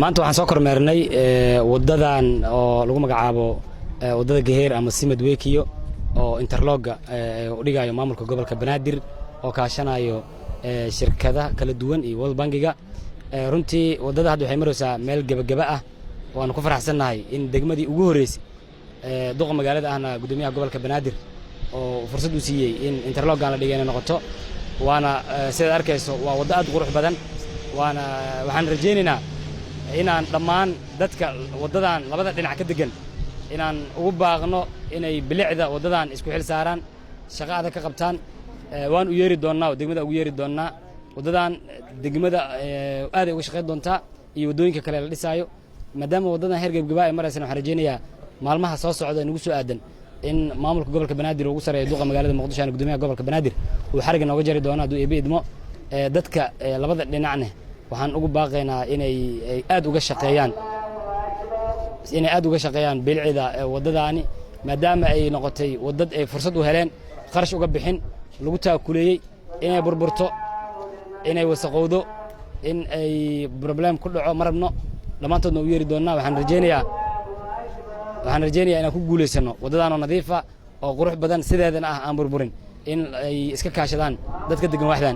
maanta waxaan soo kormeernay wadadan oo lagu magacaabo wadada Gaheer ama Simad Weekiyo oo interlog u dhigayo maamulka gobolka Banaadir oo kaashanayo shirkadaha kala duwan iyo World Bankiga runtii wadada hadda waxay maraysaa meel gabagaba ah waan ku faraxsanahay in degmadii ugu horeysay duqa magaalada ahna gudoomiyaha gobolka Banaadir oo fursad u siiyay in interlog aan la dhigay noqoto waana sida arkayso waa wada aad qurux badan waxaan rajaynaynaa inaan dhammaan dadka wadadan labada dhinac ka degan inaan ugu baaqno inay bilicda wadadan isku xil saaraan shaqada ka qabtaan waan u yeeri doonaa degmada ugu yeeri doonaa wadadan degmada aad ay uga shaqeyn doontaa iyo wadooyinka kale la dhisaayo maadaama wadadan heer gabagaba ay maraysan waxaan rajaynayaa maalmaha soo socda nagu soo aadan in maamulka gobolka Banaadir ugu sareeyo duqa magaalada Muqdisho aan gudoomiyaha gobolka Banaadir uu xariga nooga jari doona haduu eebe idmo dadka labada dhinacna waxaan ugu baaqaynaa inay aad uga shaqeeyaan bilcida wadadaani maadaama ay noqotay wadad ay fursad u heleen qarash uga bixin lagu taakuleeyay inay burburto inay wasaqowdo in ay problem ku dhaco marabno dhamaantoodna u yeeri doonaa waxaan rajaynayaa inaan ku guuleysano wadadan oo nadiif ah oo qurux badan sideedana ah aan burburin in ay iska kaashadaan dadka degan waxdan